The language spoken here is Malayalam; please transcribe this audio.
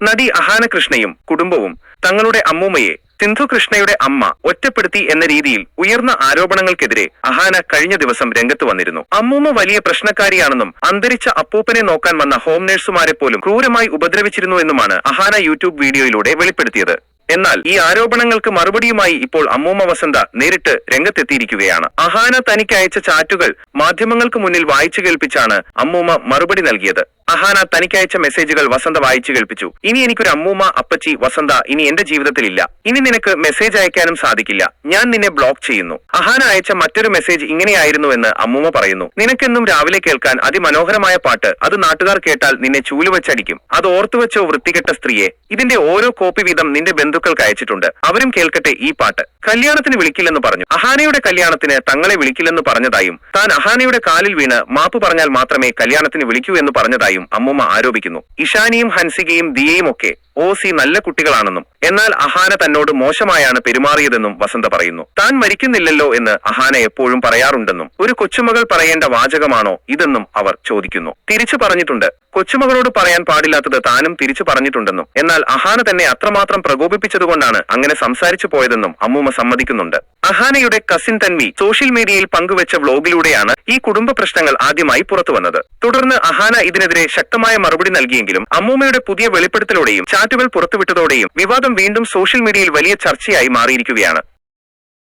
നടി അഹാന കൃഷ്ണയും കുടുംബവും തങ്ങളുടെ അമ്മൂമ്മയെ സിന്ധു കൃഷ്ണയുടെ അമ്മ ഒറ്റപ്പെടുത്തി എന്ന രീതിയിൽ ഉയർന്ന ആരോപണങ്ങൾക്കെതിരെ അഹാന കഴിഞ്ഞ ദിവസം രംഗത്ത് വന്നിരുന്നു. അമ്മൂമ്മ വലിയ പ്രശ്നക്കാരിയാണെന്നും അന്തരിച്ച അപ്പൂപ്പനെ നോക്കാൻ വന്ന ഹോം നഴ്സുമാരെ പോലും ക്രൂരമായി ഉപദ്രവിച്ചിരുന്നു എന്നുമാണ് അഹാന യൂട്യൂബ് വീഡിയോയിലൂടെ വെളിപ്പെടുത്തിയത്. എന്നാൽ ഈ ആരോപണങ്ങൾക്ക് മറുപടിയുമായി ഇപ്പോൾ അമ്മൂമ്മ വസന്ത നേരിട്ട് രംഗത്തെത്തിയിരിക്കുകയാണ്. അഹാന തനിക്ക് അയച്ച ചാറ്റുകൾ മാധ്യമങ്ങൾക്ക് മുന്നിൽ വായിച്ചു കേൾപ്പിച്ചാണ് അമ്മൂമ്മ മറുപടി നൽകിയത്. അഹാന തനിക്കയച്ച മെസ്സേജുകൾ വസന്ത വായിച്ചു കേൾപ്പിച്ചു. ഇനി എനിക്കൊരു അമ്മൂമ്മ അപ്പച്ചി വസന്ത ഇനി എന്റെ ജീവിതത്തിലില്ല. ഇനി നിനക്ക് മെസ്സേജ് അയക്കാനും സാധിക്കില്ല. ഞാൻ നിന്നെ ബ്ലോക്ക് ചെയ്യുന്നു. അഹാന അയച്ച മറ്റൊരു മെസ്സേജ് ഇങ്ങനെയായിരുന്നുവെന്ന് അമ്മൂമ്മ പറയുന്നു. നിനക്കെന്നും രാവിലെ കേൾക്കാൻ അതിമനോഹരമായ പാട്ട്, അത് നാട്ടുകാർ കേട്ടാൽ നിന്നെ ചൂലുവച്ചടിക്കും. അത് ഓർത്തുവെച്ചോ വൃത്തികെട്ട സ്ത്രീയെ. ഇതിന്റെ ഓരോ കോപ്പി വീതം നിന്റെ ബന്ധുക്കൾക്ക് അയച്ചിട്ടുണ്ട്. അവരും കേൾക്കട്ടെ ഈ പാട്ട്. കല്യാണത്തിന് വിളിക്കില്ലെന്ന് പറഞ്ഞു. അഹാനയുടെ കല്യാണത്തിന് തങ്ങളെ വിളിക്കില്ലെന്ന് പറഞ്ഞതായും താൻ അഹാനയുടെ കാലിൽ വീണ് മാപ്പ് പറഞ്ഞാൽ മാത്രമേ കല്യാണത്തിന് വിളിക്കൂ എന്ന് പറഞ്ഞതായും അമ്മൂമ്മ ആരോപിക്കുന്നു. ഇഷാനിയും ഹൻസികയും ദിയയും ഒക്കെ നല്ല കുട്ടികളാണെന്നും എന്നാൽ അഹാന തന്നോട് മോശമായാണ് പെരുമാറിയതെന്നും വസന്ത പറയുന്നു. താൻ മരിക്കുന്നില്ലല്ലോ എന്ന് അഹാന എപ്പോഴും പറയാറുണ്ടെന്നും ഒരു കൊച്ചുമകൾ പറയേണ്ട വാചകമാണോ ഇതെന്നും അവർ ചോദിക്കുന്നു. തിരിച്ചു പറഞ്ഞിട്ടുണ്ട്. കൊച്ചുമകളോട് പറയാൻ പാടില്ലാത്തത് താനും തിരിച്ചു പറഞ്ഞിട്ടുണ്ടെന്നും എന്നാൽ അഹാന തന്നെ അത്രമാത്രം പ്രകോപിപ്പിച്ചതുകൊണ്ടാണ് അങ്ങനെ സംസാരിച്ചു പോയതെന്നും അമ്മൂമ്മ സമ്മതിക്കുന്നുണ്ട്. അഹാനയുടെ കസിൻ തൻവി സോഷ്യൽ മീഡിയയിൽ പങ്കുവെച്ച വ്ലോഗിലൂടെയാണ് ഈ കുടുംബ പ്രശ്നങ്ങൾ ആദ്യമായി പുറത്തുവന്നത്. തുടർന്ന് അഹാന ഇതിനെതിരെ ശക്തമായ മറുപടി നൽകിയെങ്കിലും അമ്മൂമ്മയുടെ പുതിയ വെളിപ്പെടുത്തലോടെയും ചാറ്റുകൾ പുറത്തുവിട്ടതോടെയും വിവാദം വീണ്ടും സോഷ്യൽ മീഡിയയിൽ വലിയ ചർച്ചയായി മാറിയിരിക്കുകയാണ്.